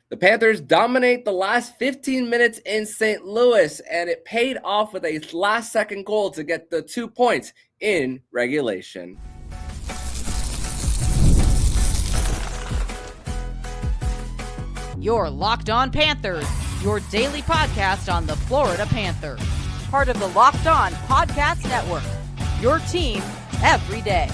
The Panthers dominate the last 15 minutes in St. Louis, and it paid off with a last-second goal to get the 2 points in regulation. You're Locked On Panthers, your daily podcast on the Florida Panthers. Part of the Locked On Podcast Network, your team every day.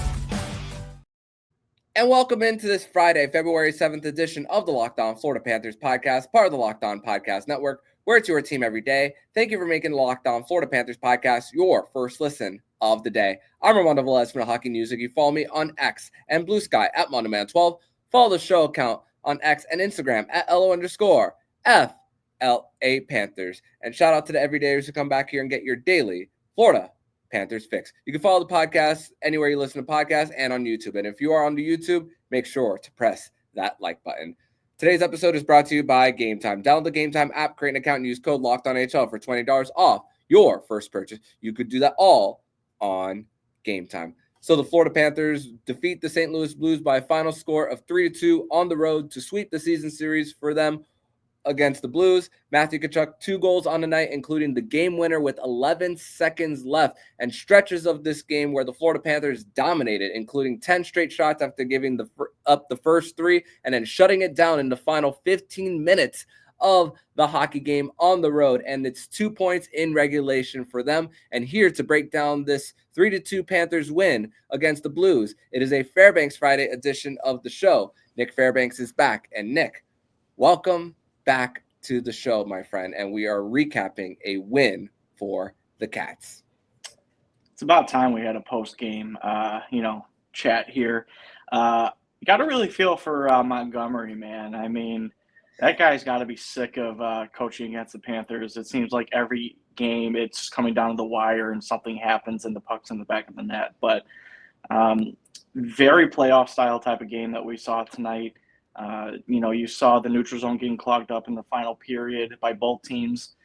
And welcome into this Friday, February 7th edition of the Locked On Florida Panthers podcast, part of the Locked On Podcast Network, where it's your team every day. Thank you for making the Locked On Florida Panthers podcast your first listen of the day. I'm Armando Velez from the Hockey News. You follow me on X and Blue Sky at MondoMan12. Follow the show account on X and Instagram at LO_FLA Panthers. And shout out to the everydayers who come back here and get your daily Florida Panthers fix. You can follow the podcast anywhere you listen to podcasts and on YouTube. And if you are on the YouTube, make sure to press that like button. Today's episode is brought to you by Game Time. Download the Game Time app, create an account, and use code LOCKEDONHL for $20 off your first purchase. You could do that all on Game Time. So the Florida Panthers defeat the St. Louis Blues by a final score of 3-2 on the road to sweep the season series for them against the Blues. Matthew Tkachuk, 2 goals on the night, including the game winner with 11 seconds left, and stretches of this game where the Florida Panthers dominated, including 10 straight shots after giving up the first 3 and then shutting it down in the final 15 minutes of the hockey game on the road. And it's 2 points in regulation for them. And here to break down this 3-2 Panthers win against the Blues, it is a Fairbanks Friday edition of the show. Nich Fairbanks is back. And Nick, welcome back to the show, my friend, and we are recapping a win for the Cats. It's about time we had a post-game, chat here. Got to really feel for Montgomery, man. I mean, that guy's got to be sick of coaching against the Panthers. It seems like every game it's coming down to the wire and something happens and the puck's in the back of the net. But very playoff-style type of game that we saw tonight. You saw the neutral zone getting clogged up in the final period by both teams.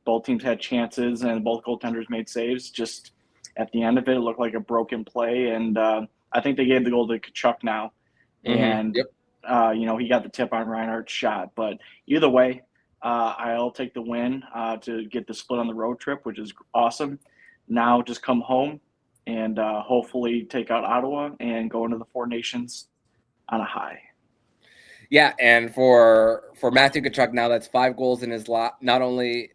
Both teams had chances and both goaltenders made saves. Just at the end of it looked like a broken play. And I think they gave the goal to Tkachuk now. Mm-hmm. And, yep. He got the tip on Reinhardt's shot. But either way, I'll take the win to get the split on the road trip, which is awesome. Now just come home and hopefully take out Ottawa and go into the Four Nations on a high. Yeah, and for Matthew Tkachuk now, that's 5 goals in his not only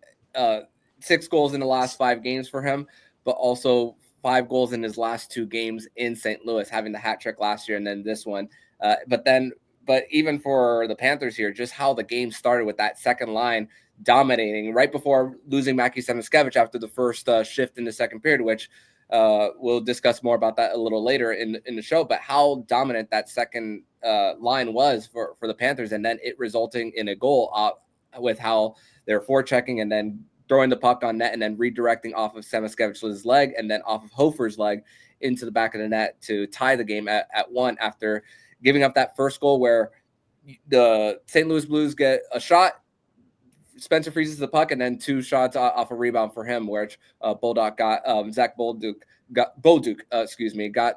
6 goals in the last 5 games for him, but also 5 goals in his last 2 games in St. Louis, having the hat trick last year and then this one. But even for the Panthers here, just how the game started with that second line dominating right before losing Mackie Samoskevich after the first shift in the second period, which we'll discuss more about that a little later in the show, but how dominant that second line was for the Panthers, and then it resulting in a goal with how they're forechecking and then throwing the puck on net and then redirecting off of Samoskevich's leg and then off of Hofer's leg into the back of the net to tie the game at 1 after giving up that first goal where the St. Louis Blues get a shot. Spencer freezes the puck, and then 2 shots off a rebound for him, where Bolduc got Zach Bolduc got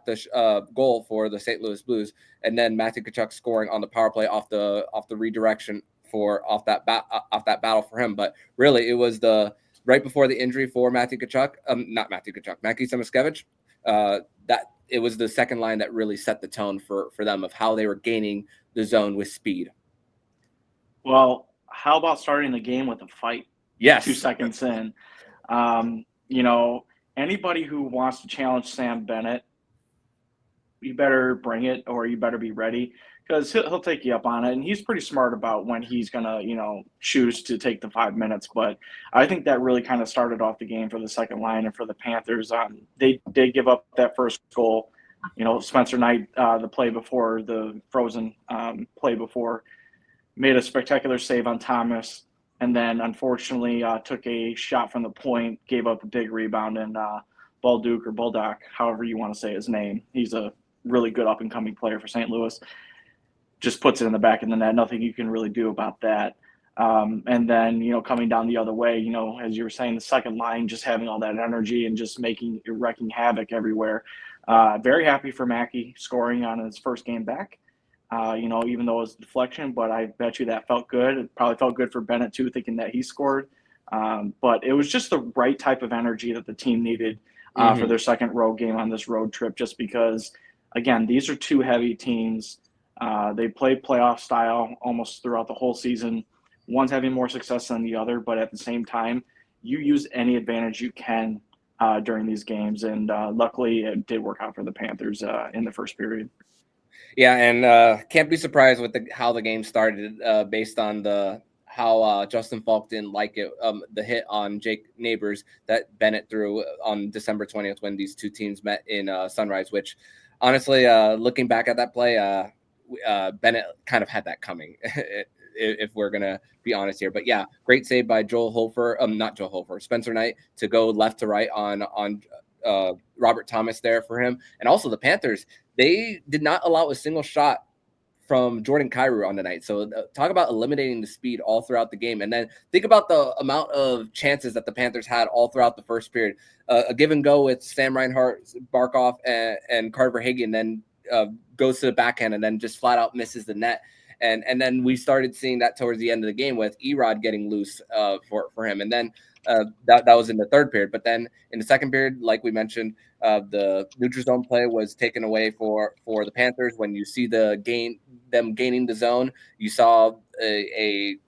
the goal for the St. Louis Blues, and then Matthew Tkachuk scoring on the power play off the redirection off that battle for him. But really, it was the right before the injury for Mackie Samoskevich. That it was the second line that really set the tone for them of how they were gaining the zone with speed. Well, how about starting the game with a fight? Yes. 2 seconds in. Anybody who wants to challenge Sam Bennett, you better bring it or you better be ready because he'll take you up on it. And he's pretty smart about when he's going to, choose to take the 5 minutes. But I think that really kind of started off the game for the second line and for the Panthers. They did give up that first goal. Spencer Knight, the play before, the frozen play before, made a spectacular save on Thomas, and then unfortunately took a shot from the point, gave up a big rebound, and Bolduc, however you want to say his name, he's a really good up-and-coming player for St. Louis, just puts it in the back of the net. Nothing you can really do about that. And then, coming down the other way, as you were saying, the second line just having all that energy and just wrecking havoc everywhere. Very happy for Mackie scoring on his first game back. even though it was deflection, but I bet you that felt good. It probably felt good for Bennett too, thinking that he scored. But it was just the right type of energy that the team needed for their second road game on this road trip, just because, again, these are two heavy teams. They play playoff style almost throughout the whole season. One's having more success than the other, but at the same time, you use any advantage you can during these games. And luckily, it did work out for the Panthers in the first period. Yeah, and can't be surprised with how the game started based on how Justin Falk didn't like it, the hit on Jake Neighbours that Bennett threw on December 20th when these two teams met in Sunrise, which honestly, looking back at that play, Bennett kind of had that coming, if we're going to be honest here. But yeah, great save by Spencer Knight to go left to right on Robert Thomas there for him. And also the Panthers, they did not allow a single shot from Jordan Kyrou on the night. So talk about eliminating the speed all throughout the game. And then think about the amount of chances that the Panthers had all throughout the first period. A give and go with Sam Reinhart, Barkov, and Carter Verhaeghe, and then goes to the backhand and then just flat out misses the net. And then we started seeing that towards the end of the game with Erod getting loose for him. And then that was in the third period. But then in the second period, like we mentioned, the neutral zone play was taken away for the Panthers. When you see them gaining the zone, you saw a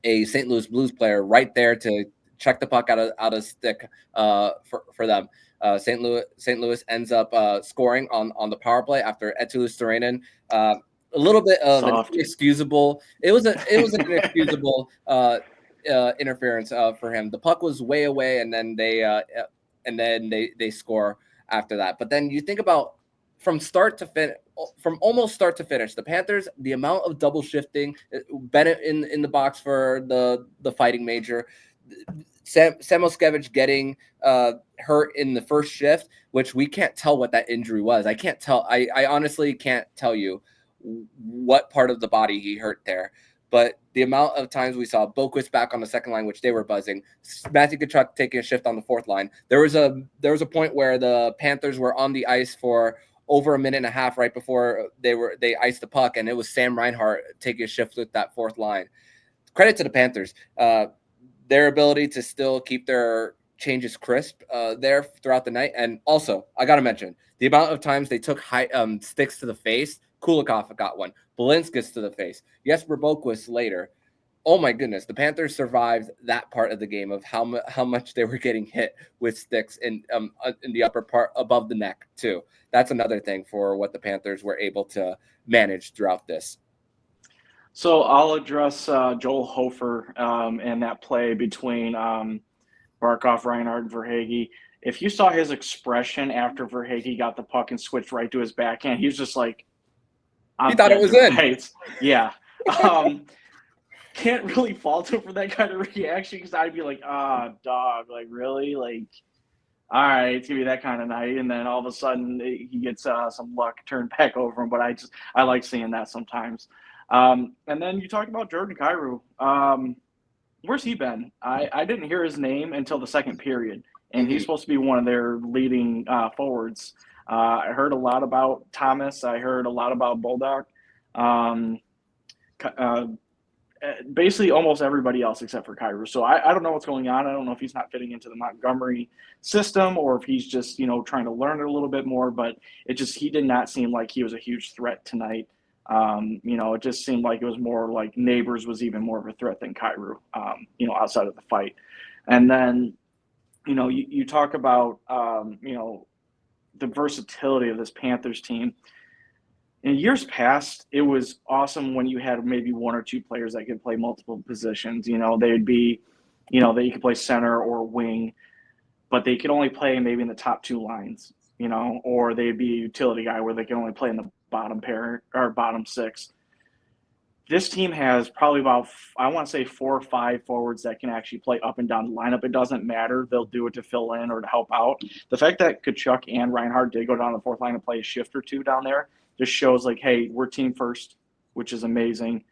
St. Louis Blues player right there to check the puck out of stick for them. St. Louis ends up scoring on the power play after Eetu Luostarinen. A little bit of an inexcusable. It was an inexcusable interference for him. The puck was way away, and then they score after that. But then you think about from almost start to finish, the Panthers, the amount of double shifting, Bennett in the box for the fighting major, Samoskevich getting hurt in the first shift, which we can't tell what that injury was. I can't tell. I honestly can't tell you what part of the body he hurt there. But the amount of times we saw Boquist back on the second line, which they were buzzing, Matthew Tkachuk taking a shift on the fourth line. There was a point where the Panthers were on the ice for over a minute and a half right before they iced the puck, and it was Sam Reinhart taking a shift with that fourth line. Credit to the Panthers. Their ability to still keep their changes crisp there throughout the night. And also, I got to mention, the amount of times they took sticks to the face. Kulikov got one. Balinskis to the face. Jesper Boquist later. Oh my goodness, the Panthers survived that part of the game of how much they were getting hit with sticks in the upper part above the neck too. That's another thing for what the Panthers were able to manage throughout this. So I'll address Joel Hofer and that play between Barkov, Reinhart, and Verhaeghe. If you saw his expression after Verhaeghe got the puck and switched right to his backhand, he was just like, he thought it was in. Right. Yeah. Can't really fault him for that kind of reaction because I'd be like, dog, like really? Like, all right, it's going to be that kind of night. And then all of a sudden he gets some luck turned back over him. But I like seeing that sometimes. And then you talked about Jordan Kyrou. Where's he been? I didn't hear his name until the second period. And he's supposed to be one of their leading forwards. I heard a lot about Thomas. I heard a lot about Bulldog. Basically almost everybody else except for Kyrou. So I don't know what's going on. I don't know if he's not fitting into the Montgomery system or if he's just, trying to learn it a little bit more. But he did not seem like he was a huge threat tonight. It just seemed like it was more like Neighbours was even more of a threat than Kyrou, outside of the fight. And then, you talk about, the versatility of this Panthers team. In years past, it was awesome when you had maybe one or two players that could play multiple positions. They'd be, they could play center or wing, but they could only play maybe in the top two lines, or they'd be a utility guy where they can only play in the bottom pair or bottom six. This team has probably about, I want to say 4 or 5 forwards that can actually play up and down the lineup. It doesn't matter. They'll do it to fill in or to help out. The fact that Tkachuk and Reinhart did go down the fourth line and play a shift or two down there just shows like, hey, we're team first, which is amazing.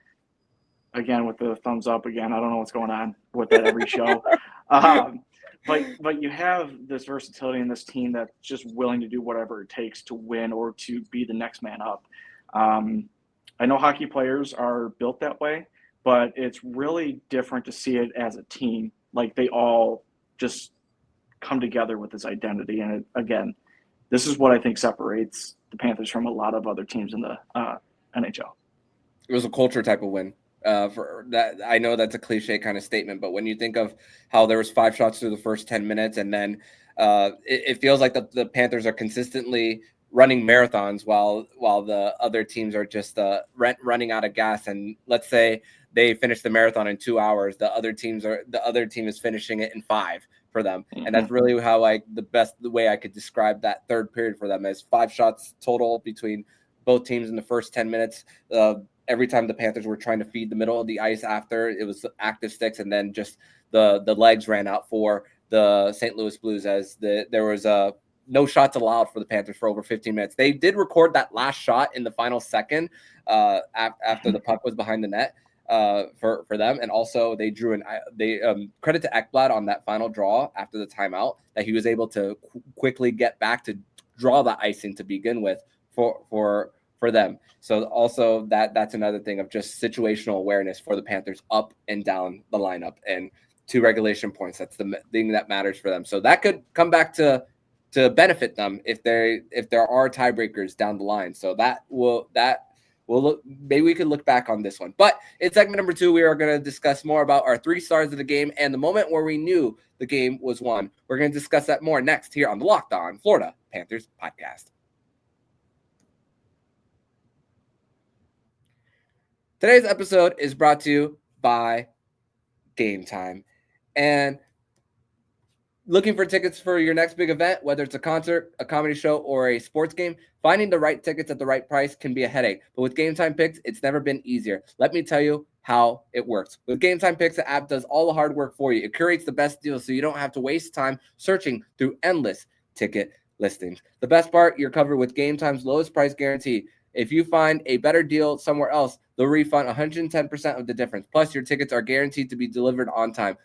Again, with the thumbs up again. I don't know what's going on with that every show. But you have this versatility in this team that's just willing to do whatever it takes to win or to be the next man up. I know hockey players are built that way, but it's really different to see it as a team. Like they all just come together with this identity. And again, this is what I think separates the Panthers from a lot of other teams in the NHL. It was a culture type of win. For that, I know that's a cliche kind of statement, but when you think of how there was 5 shots through the first 10 minutes, and then it feels like the Panthers are consistently running marathons while the other teams are just running out of gas. And let's say they finish the marathon in 2 hours, the other team is finishing it in 5 for them. Mm-hmm. And that's really how the way I could describe that third period for them is 5 shots total between both teams in the first 10 minutes. Every time the Panthers were trying to feed the middle of the ice after, it was active sticks, and then just the legs ran out for the St. Louis Blues as there was no shots allowed for the Panthers for over 15 minutes. They did record that last shot in the final second after the puck was behind the net for them, and also they drew credit to Ekblad on that final draw after the timeout that he was able to quickly get back to draw the icing to begin with for them. So also that's another thing of just situational awareness for the Panthers up and down the lineup, and 2 regulation points. That's the thing that matters for them. So that could come back to benefit them if there are tiebreakers down the line. So that will look, maybe we could look back on this one. But in segment number 2, we are going to discuss more about our 3 stars of the game and the moment where we knew the game was won. We're going to discuss that more next here on the Locked On Florida Panthers podcast. Today's episode is brought to you by Game Time. And looking for tickets for your next big event, whether it's a concert, a comedy show, or a sports game, finding the right tickets at the right price can be a headache. But with Game Time Picks, it's never been easier. Let me tell you how it works. With Game Time Picks, the app does all the hard work for you. It curates the best deals so you don't have to waste time searching through endless ticket listings. The best part, you're covered with Game Time's lowest price guarantee. If you find a better deal somewhere else, they'll refund 110% of the difference. Plus, your tickets are guaranteed to be delivered on time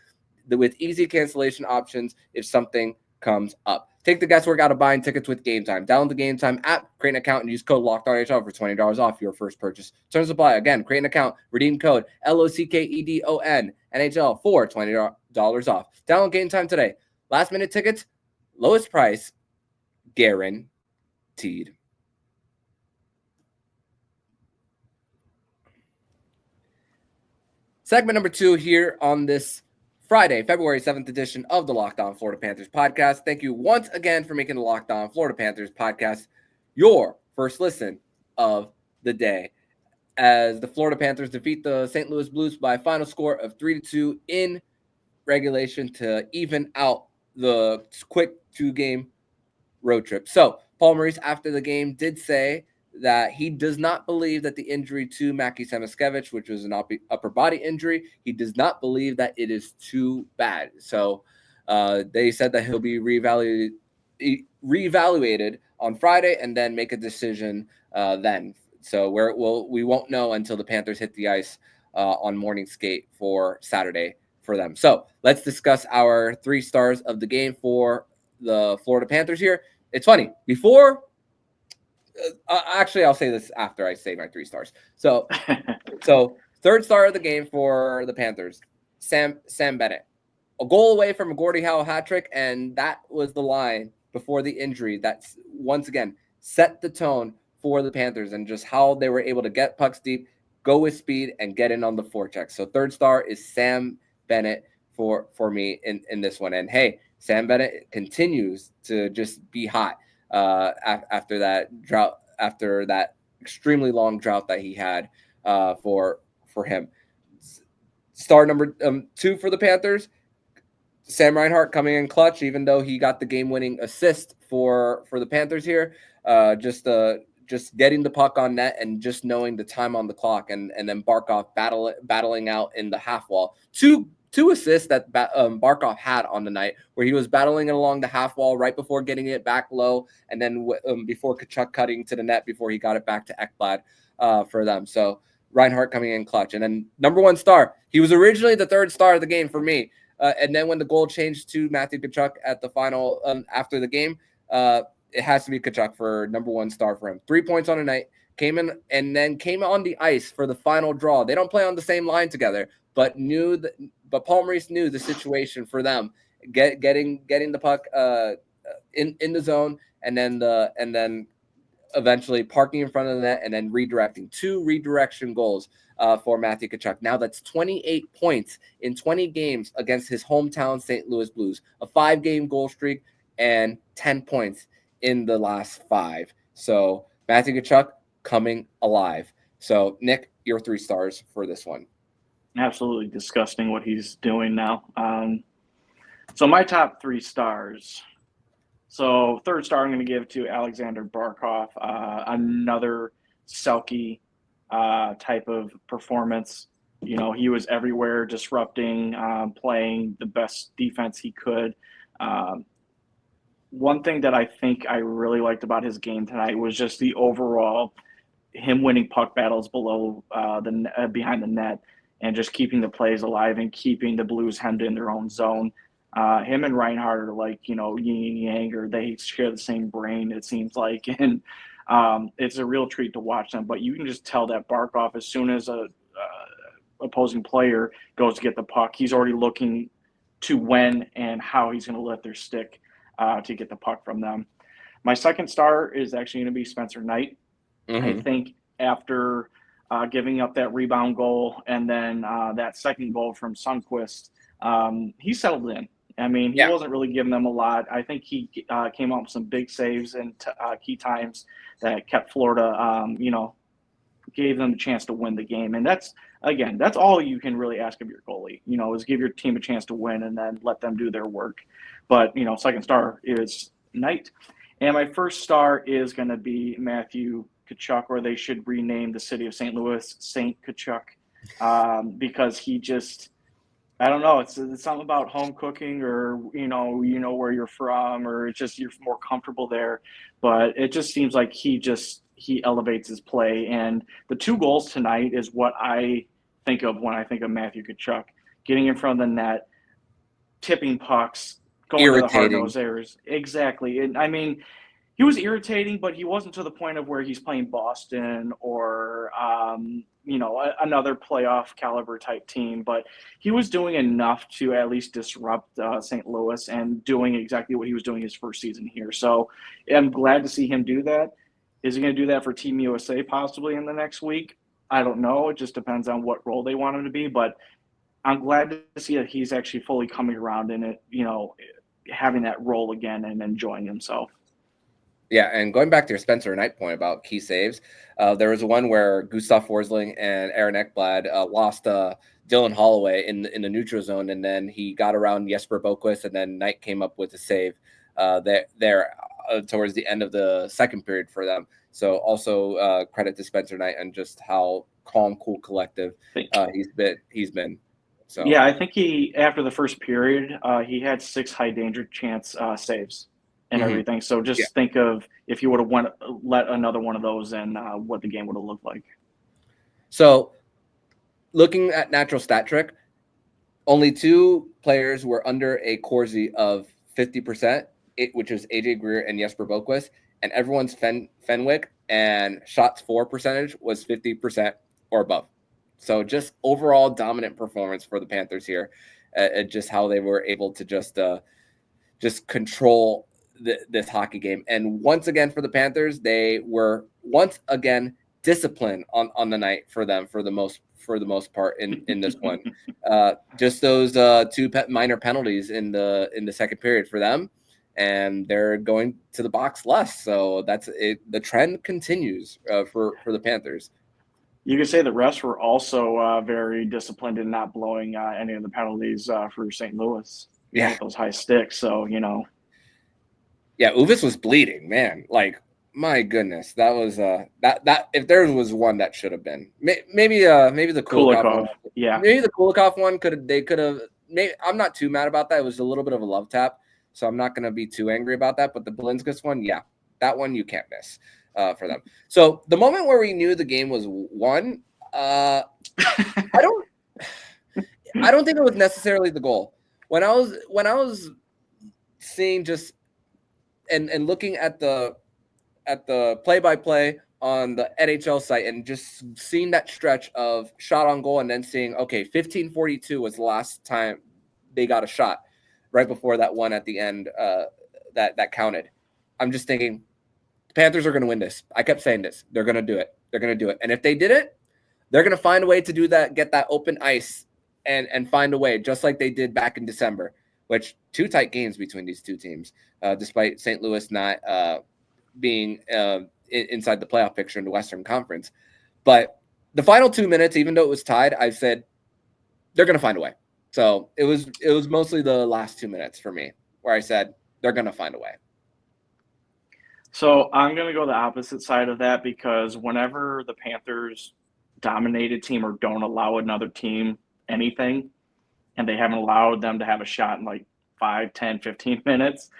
with easy cancellation options if something comes up. Take the guesswork out of buying tickets with Game Time. Download the Game Time app, create an account, and use code LOCKEDONHL for $20 off your first purchase. Terms apply. Again, create an account, redeem code LOCKEDON NHL for $20 off. Download Game Time today. Last minute tickets, lowest price, guaranteed. Segment number 2 here on this Friday, February 7th edition of the Locked On Florida Panthers podcast. Thank you once again for making the Locked On Florida Panthers podcast your first listen of the day. As the Florida Panthers defeat the St. Louis Blues by a final score of 3-2 in regulation to even out the quick 2-game road trip. So Paul Maurice after the game did say that he does not believe that the injury to Mackie Samoskevich, which was an upper body injury, he does not believe that it is too bad. So they said that he'll be reevaluated on Friday and then make a decision then. So we won't know until the Panthers hit the ice on morning skate for Saturday for them. So let's discuss our 3 stars of the game for the Florida Panthers here. It's funny. Before actually, I'll say this after I say my 3 stars. So third star of the game for the Panthers, Sam Bennett. A goal away from a Gordie Howe hat trick, and that was the line before the injury that once again set the tone for the Panthers and just how they were able to get pucks deep, go with speed, and get in on the forecheck. So third star is Sam Bennett for me in this one. And hey, Sam Bennett continues to just be hot. After that drought, after that extremely long drought that he had for him. Star number 2 for the Panthers, Sam Reinhart coming in clutch, even though he got the game-winning assist for the Panthers here. Just getting the puck on net and just knowing the time on the clock, and then Barkov battling out in the half wall. Two assists that Barkov had on the night, where he was battling along the half wall right before getting it back low, and then before Tkachuk cutting to the net before he got it back to Ekblad for them. So Reinhart coming in clutch. And then number 1 star, he was originally the 3rd star of the game for me. And then when the goal changed to Matthew Tkachuk at the final after the game, it has to be Tkachuk for number 1 star for him. 3 points on a night, came in and then came on the ice for the final draw. They don't play on the same line together, but Paul Maurice knew the situation for them, getting the puck in the zone, and then eventually parking in front of the net and then redirecting. 2 redirection goals for Matthew Tkachuk. Now that's 28 points in 20 games against his hometown St. Louis Blues, a 5-game goal streak and 10 points in the last 5. So Matthew Tkachuk coming alive. So Nick, your 3 stars for this one. Absolutely disgusting what he's doing now. So my top 3 stars. So third star I'm going to give to Alexander Barkov, another Selke type of performance. You know, he was everywhere, disrupting, playing the best defense he could. One thing that I think I really liked about his game tonight was just the overall, him winning puck battles below behind the net, and just keeping the plays alive and keeping the Blues hemmed in their own zone. Him and Reinhart are like, yin and yang, or they share the same brain, it seems like. And it's a real treat to watch them. But you can just tell that Barkov, as soon as a opposing player goes to get the puck, he's already looking to when and how he's going to let their stick to get the puck from them. My second star is actually going to be Spencer Knight. I think after giving up that rebound goal and then that second goal from Sundqvist, he settled in. I mean, he wasn't really giving them a lot. I think he came up with some big saves and key times that kept Florida, gave them a chance to win the game. And that's all you can really ask of your goalie, is give your team a chance to win and then let them do their work. But, second star is Knight. And my first star is going to be Matthew Tkachuk, or they should rename the city of St. Louis St. Tkachuk, because he just – I don't know. It's something about home cooking, or where you're from, or it's just you're more comfortable there. But it just seems like he elevates his play, and the 2 goals tonight is what I think of when I think of Matthew Tkachuk, getting in front of the net, tipping pucks, going to the hard-nosed errors. Exactly, and I mean, he was irritating, but he wasn't to the point of where he's playing Boston or another playoff caliber type team. But he was doing enough to at least disrupt St. Louis, and doing exactly what he was doing his first season here. So I'm glad to see him do that. Is he going to do that for Team USA possibly in the next week? I don't know. It just depends on what role they want him to be. But I'm glad to see that he's actually fully coming around in it, having that role again and enjoying himself. Yeah, and going back to your Spencer Knight point about key saves, there was one where Gustav Forsling and Aaron Ekblad lost Dylan Holloway in the neutral zone, and then he got around Jesper Boquist, and then Knight came up with a save there towards the end of the second period for them. So also credit to Spencer Knight and just how calm, cool, collective he's been. So yeah, I think after the first period, he had 6 high danger chance saves and everything. So just think of if you would have let another one of those in, what the game would have looked like. So looking at natural stat trick, only 2 players were under a Corsi of 50%, which is AJ Greer and Jesper Boquist, and everyone's Fenwick and shots for percentage was 50% or above. So just overall dominant performance for the Panthers here, just how they were able to just control this hockey game. And once again for the Panthers, they were once again disciplined on the night for them for the most part in this one. Just those 2 minor penalties in the second period for them, and they're going to the box less. So that's it. The trend continues for the Panthers. You could say the refs were also very disciplined in not blowing any of the penalties for St. Louis. With those high sticks. So yeah, Uvis was bleeding, man. Like, my goodness, that was that if there was one that should have been maybe the Kulikov one. Yeah, maybe the Kulikov one could have. Maybe I'm not too mad about that. It was a little bit of a love tap, so I'm not going to be too angry about that. But the Belinskas one, yeah, that one you can't miss for them. So the moment where we knew the game was won, I don't think it was necessarily the goal. When I was seeing just and looking at the play-by-play on the NHL site and just seeing that stretch of shot on goal and then seeing, okay, 15:42 was the last time they got a shot right before that one at the end that counted. I'm just thinking the Panthers are going to win this. I kept saying this. They're going to do it. They're going to do it. And if they did it, they're going to find a way to do that, get that open ice and find a way, just like they did back in December, which 2 tight games between these 2 teams, despite St. Louis not being inside the playoff picture in the Western Conference. But the final 2 minutes, even though it was tied, I said they're going to find a way. So it was mostly the last 2 minutes for me where I said they're going to find a way. So I'm going to go the opposite side of that, because whenever the Panthers dominate a team or don't allow another team anything, and they haven't allowed them to have a shot in like 5, 10, 15 minutes,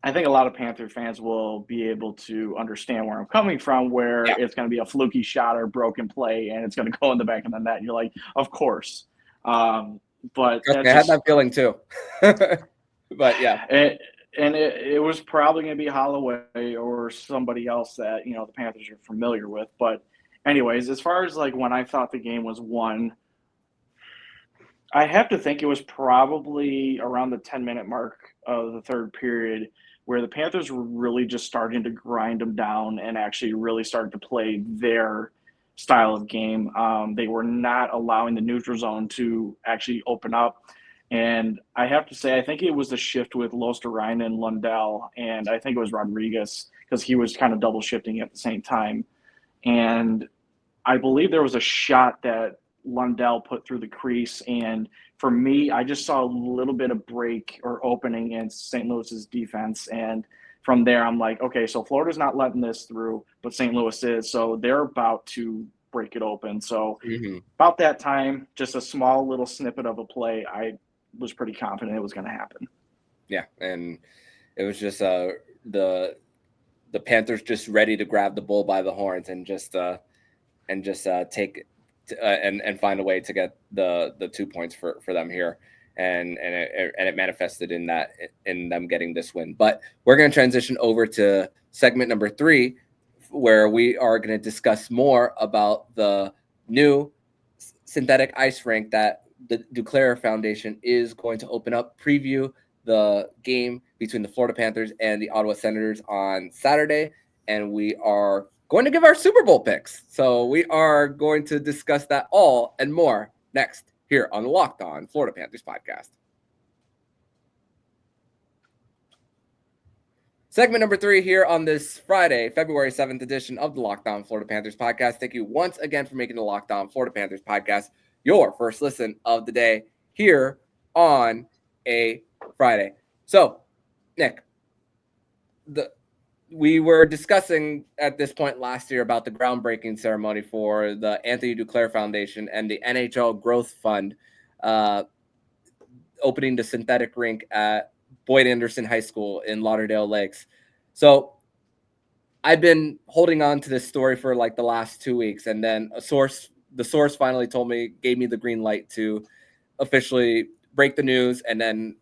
I think a lot of Panther fans will be able to understand where I'm coming from, where it's going to be a fluky shot or broken play and it's going to go in the back of the net. And you're like, of course. But I had that feeling too. But yeah. It was probably going to be Holloway or somebody else that, the Panthers are familiar with. But anyways, as far as like when I thought the game was won, I have to think it was probably around the 10-minute mark of the third period, where the Panthers were really just starting to grind them down and actually really started to play their style of game. They were not allowing the neutral zone to actually open up. And I have to say, I think it was the shift with Losterrein and Lundell, and I think it was Rodriguez, because he was kind of double shifting at the same time. And I believe there was a shot that Lundell put through the crease, and for me, I just saw a little bit of break or opening in St. Louis's defense, and from there, I'm like, okay, so Florida's not letting this through, but St. Louis is, so they're about to break it open. So about that time, just a small little snippet of a play, I was pretty confident it was going to happen. Yeah, and it was just the Panthers just ready to grab the bull by the horns and just take and find a way to get the 2 points for them here, and it manifested in them getting this win. But we're going to transition over to segment number 3, where we are going to discuss more about the new synthetic ice rink that the Duclair Foundation is going to open up, preview the game between the Florida Panthers and the Ottawa Senators on Saturday, and we are going to give our Super Bowl picks. So we are going to discuss that all and more next here on the Locked On Florida Panthers podcast. Segment number 3 here on this Friday, February 7th edition of the Locked On Florida Panthers podcast. Thank you once again for making the Locked On Florida Panthers podcast your first listen of the day here on a Friday. So, Nick, we were discussing at this point last year about the groundbreaking ceremony for the Anthony Duclair Foundation and the NHL Growth Fund opening the synthetic rink at Boyd Anderson High School in Lauderdale Lakes. So I've been holding on to this story for like the last 2 weeks, and then the source finally gave me the green light to officially break the news. And then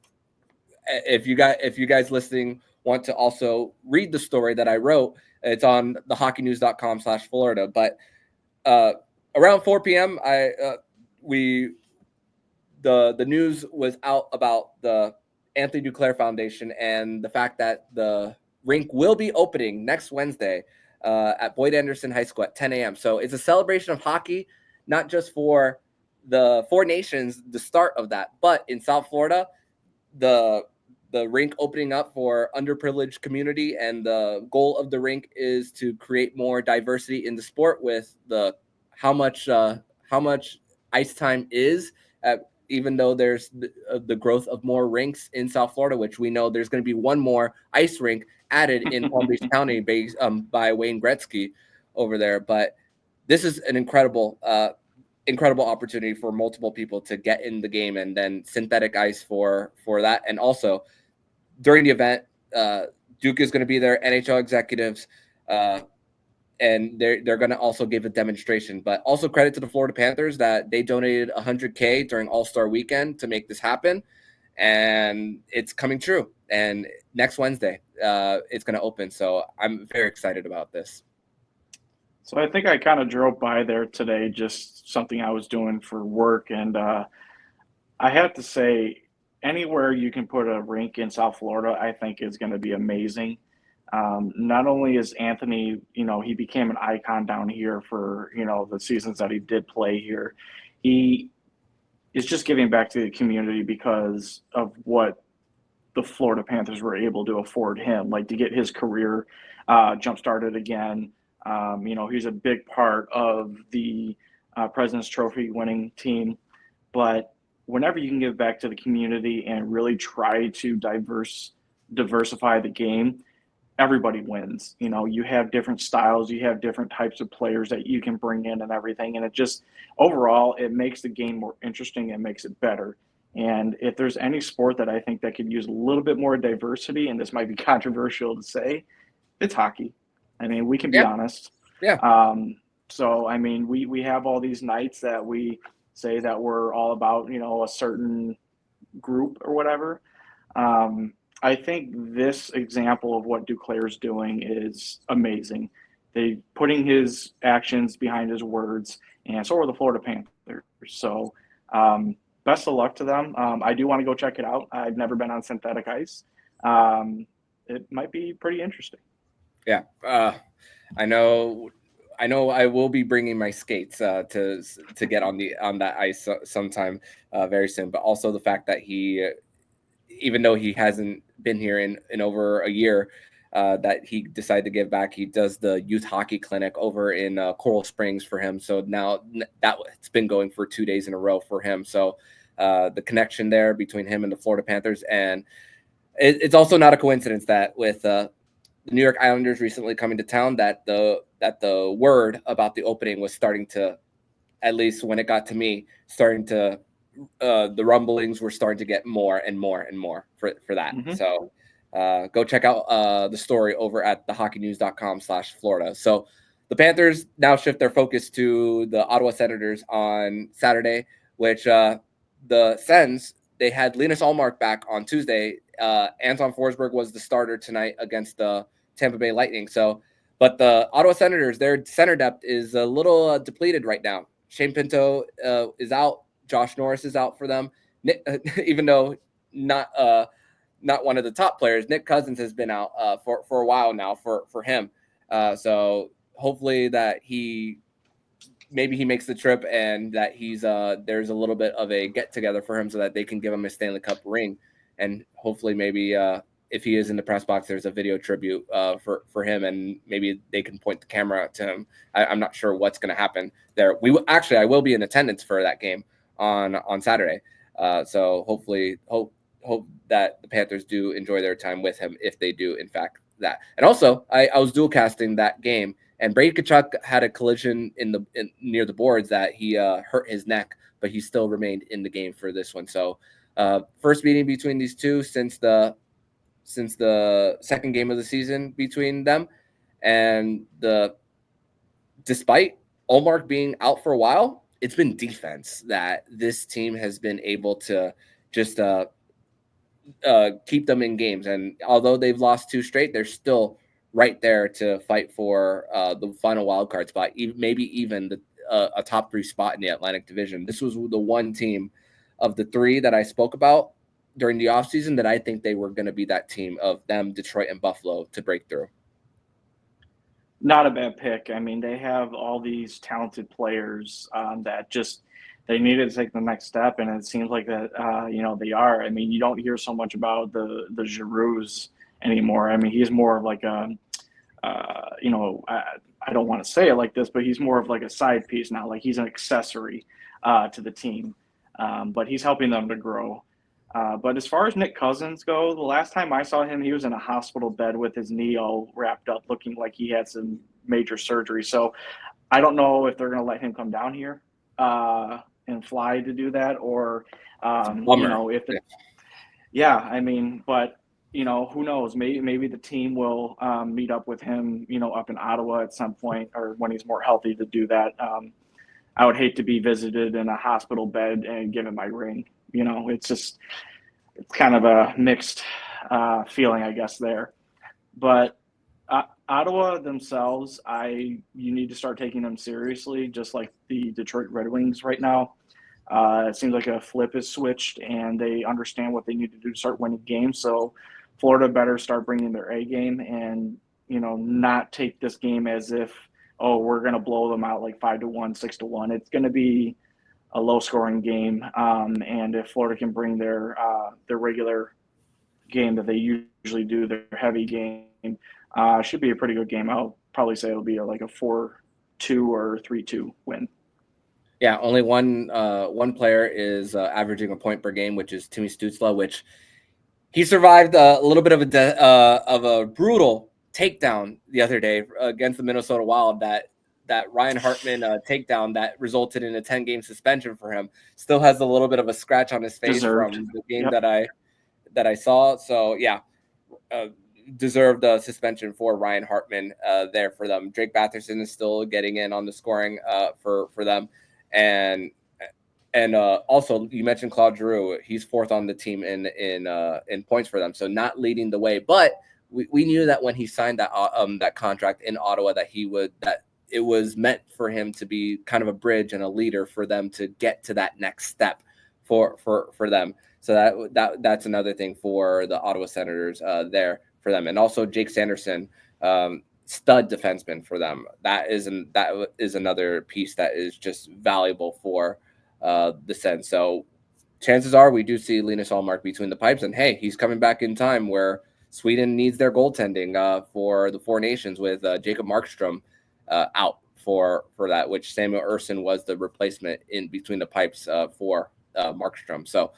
if you guys listening want to also read the story that I wrote, it's on thehockeynews.com/Florida. But around 4 p.m., the news was out about the Anthony Duclair Foundation and the fact that the rink will be opening next Wednesday at Boyd Anderson High School at 10 a.m. So it's a celebration of hockey, not just for the Four Nations, the start of that, but in South Florida, the rink opening up for underprivileged community, and the goal of the rink is to create more diversity in the sport with how much ice time is, even though there's the growth of more rinks in South Florida, which we know there's going to be one more ice rink added in Palm Beach County by Wayne Gretzky over there. But this is an incredible opportunity for multiple people to get in the game, and then synthetic ice for that. And also during the event, Duke is going to be there, NHL executives, and they're going to also give a demonstration. But also credit to the Florida Panthers that they donated $100K during All-Star Weekend to make this happen, and it's coming true. And next Wednesday, it's going to open. So I'm very excited about this. So I think I kind of drove by there today, just something I was doing for work, and I have to say, anywhere you can put a rink in South Florida, I think is going to be amazing. Not only is Anthony, he became an icon down here for, the seasons that he did play here. He is just giving back to the community because of what the Florida Panthers were able to afford him, like to get his career jump started again. He's a big part of the President's Trophy winning team, but whenever you can give back to the community and really try to diversify the game, everybody wins. You have different styles, you have different types of players that you can bring in and everything. And it just, overall, it makes the game more interesting and makes it better. And if there's any sport that I think that could use a little bit more diversity, and this might be controversial to say, it's hockey. I mean, we can be honest. Yeah. So, I mean, we have all these nights that we say that we're all about, a certain group or whatever. I think this example of what Duclair is doing is amazing. They putting his actions behind his words, and so are the Florida Panthers. So best of luck to them. I do want to go check it out. I've never been on synthetic ice. It might be pretty interesting. Yeah. I know I will be bringing my skates to get on that ice sometime very soon. But also the fact that he, even though he hasn't been here in over a year, that he decided to give back. He does the youth hockey clinic over in Coral Springs for him. So now that it's been going for 2 days in a row for him. So the connection there between him and the Florida Panthers, and it's also not a coincidence that with the New York Islanders recently coming to town, that the word about the opening was starting to, at least when it got to me, the rumblings were starting to get more and more and more for that. Mm-hmm. So go check out the story over at thehockeynews.com/Florida. So the Panthers now shift their focus to the Ottawa Senators on Saturday, which the Sens, they had Linus Ullmark back on Tuesday. Anton Forsberg was the starter tonight against the Tampa Bay Lightning. So, but the Ottawa Senators, their center depth is a little depleted right now. Shane Pinto is out. Josh Norris is out for them. Even though not one of the top players, Nick Cousins has been out for a while now for him. So hopefully that he makes the trip and that there's a little bit of a get together for him so that they can give him a Stanley Cup ring. And hopefully maybe if he is in the press box, there's a video tribute for him, and maybe they can point the camera to him. I'm not sure what's going to happen there. I will be in attendance for that game on Saturday. So hopefully hope that the Panthers do enjoy their time with him if they do, in fact, that. And also, I was dual casting that game, and Brady Tkachuk had a collision near the boards that he hurt his neck, but he still remained in the game for this one. So first meeting between these two since the second game of the season between them, and despite Ullmark being out for a while, it's been defense that this team has been able to just keep them in games. And although they've lost 2 straight, they're still right there to fight for the final wild card spot, maybe even a top 3 spot in the Atlantic Division. This was the one team of the 3 that I spoke about during the offseason that I think they were going to be that team of them, Detroit, and Buffalo to break through. Not a bad pick. I mean, they have all these talented players that just they needed to take the next step, and it seems like that they are. I mean, you don't hear so much about the Giroux's anymore. I mean, he's more of like a I don't want to say it like this, but he's more of like a side piece now. Like he's an accessory to the team, but he's helping them to grow. But as far as Nick Cousins go, the last time I saw him, he was in a hospital bed with his knee all wrapped up, looking like he had some major surgery. So I don't know if they're going to let him come down here and fly to do that, or if I mean, but who knows? Maybe the team will meet up with him, up in Ottawa at some point, or when he's more healthy to do that. I would hate to be visited in a hospital bed and given my ring. It's kind of a mixed feeling, I guess, there. But Ottawa themselves, you need to start taking them seriously, just like the Detroit Red Wings right now. It seems like a flip is switched, and they understand what they need to do to start winning games. So Florida better start bringing their A game and, not take this game as if, oh, we're going to blow them out like 5-1, 6-1. It's going to be a low-scoring game, and if Florida can bring their regular game that they usually do, their heavy game, should be a pretty good game. I'll probably say it'll be like a 4-2 or 3-2 win. Yeah, only one player is averaging a point per game, which is Timmy Stützle, which he survived a little bit of a brutal takedown the other day against the Minnesota Wild. That Ryan Hartman takedown that resulted in a 10-game suspension for him still has a little bit of a scratch on his face Deserved. From the game Yep. that I saw. So yeah, deserved a suspension for Ryan Hartman there for them. Drake Batherson is still getting in on the scoring for them. And also you mentioned Claude Giroux. He's fourth on the team in points for them. So not leading the way, but we knew that when he signed that contract in Ottawa that it was meant for him to be kind of a bridge and a leader for them to get to that next step for them. So that's another thing for the Ottawa Senators there for them. And also Jake Sanderson, stud defenseman for them. That is another piece that is just valuable for the Sens. So chances are we do see Linus Ullmark between the pipes, and hey, he's coming back in time where Sweden needs their goaltending for the Four Nations with Jacob Markstrom out for that, which Samuel Ersson was the replacement in between the pipes for Markstrom. So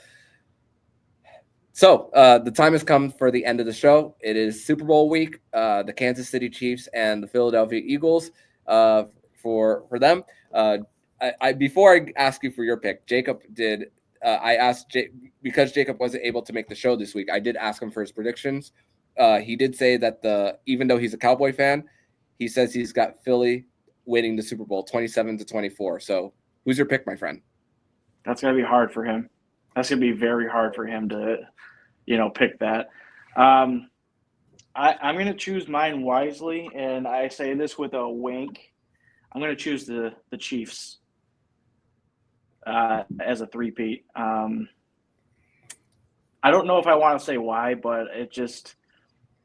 the time has come for the end of the show. It is Super Bowl week. The Kansas City Chiefs and the Philadelphia Eagles for them. Before I ask you for your pick, Jacob did. I asked because Jacob wasn't able to make the show this week. I did ask him for his predictions. He did say that even though he's a Cowboy fan, he says he's got Philly winning the Super Bowl 27-24. So who's your pick, my friend? That's going to be hard for him. That's going to be very hard for him to, pick that. I'm going to choose mine wisely, and I say this with a wink. I'm going to choose the Chiefs as a three-peat. I don't know if I want to say why, but it just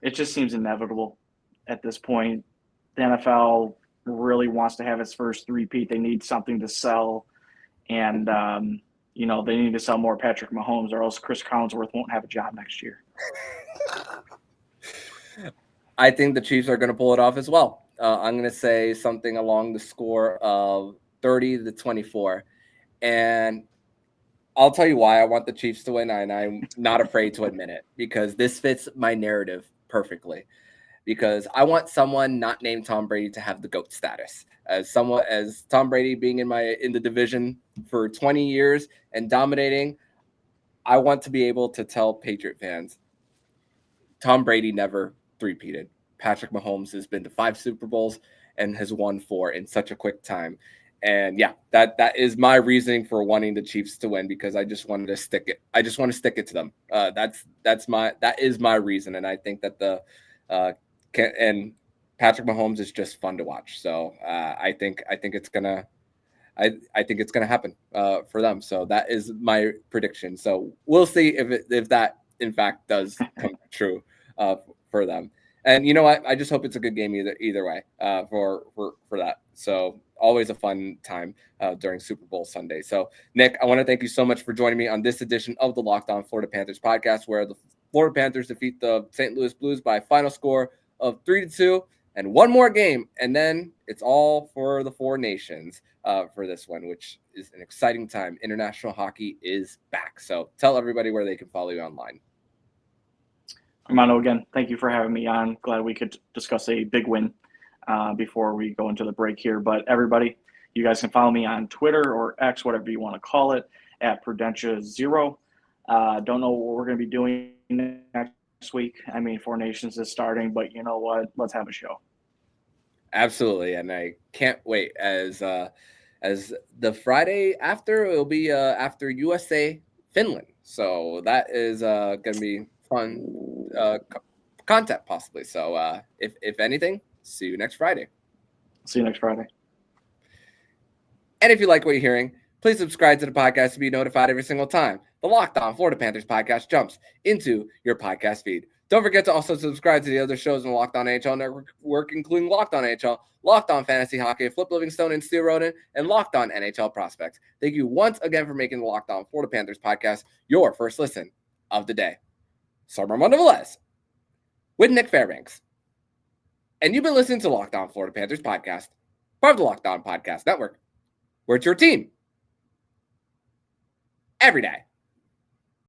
seems inevitable at this point. The NFL really wants to have its first three-peat. They need something to sell, and they need to sell more Patrick Mahomes, or else Chris Collinsworth won't have a job next year. I think the Chiefs are going to pull it off as well. I'm going to say something along the score of 30-24. And I'll tell you why I want the Chiefs to win, and I'm not afraid to admit it, because this fits my narrative perfectly. Because I want someone not named Tom Brady to have the GOAT status. As Tom Brady being in the division for 20 years and dominating, I want to be able to tell Patriot fans, Tom Brady never three-peated. Patrick Mahomes has been to 5 Super Bowls and has won 4 in such a quick time. And yeah, that is my reasoning for wanting the Chiefs to win, because I just wanted to stick it. I just want to stick it to them. That is my reason, and I think that and Patrick Mahomes is just fun to watch. So I think it's gonna happen for them. So that is my prediction. So we'll see if that in fact does come true for them. And you know what? I just hope it's a good game either way for that. So always a fun time during Super Bowl Sunday. So Nick, I want to thank you so much for joining me on this edition of the Locked On Florida Panthers podcast, where the Florida Panthers defeat the St. Louis Blues by a final score of 3-2, and one more game, and then it's all for the Four Nations for this one, which is an exciting time. International hockey is back. So tell everybody where they can follow you online. Armando, again, thank you for having me on. Glad we could discuss a big win before we go into the break here. But everybody, you guys can follow me on Twitter or X, whatever you want to call it, at Prudentia0. Don't know what we're going to be doing next week. I mean, Four Nations is starting, but you know what? Let's have a show. Absolutely, and I can't wait. As the Friday after, it'll be after USA Finland, so that is going to be fun content possibly. So if anything, see you next Friday. See you next Friday. And if you like what you're hearing, please subscribe to the podcast to be notified every single time the Locked On Florida Panthers podcast jumps into your podcast feed. Don't forget to also subscribe to the other shows in the Locked On NHL Network, including Locked On NHL, Locked On Fantasy Hockey, Flip Livingstone and Steel Roden, and Locked On NHL Prospects. Thank you once again for making the Locked On Florida Panthers podcast your first listen of the day. So I'm Armando Velez with Nich Fairbanks. And you've been listening to Locked On Florida Panthers podcast, part of the Locked On Podcast Network, where it's your team every day.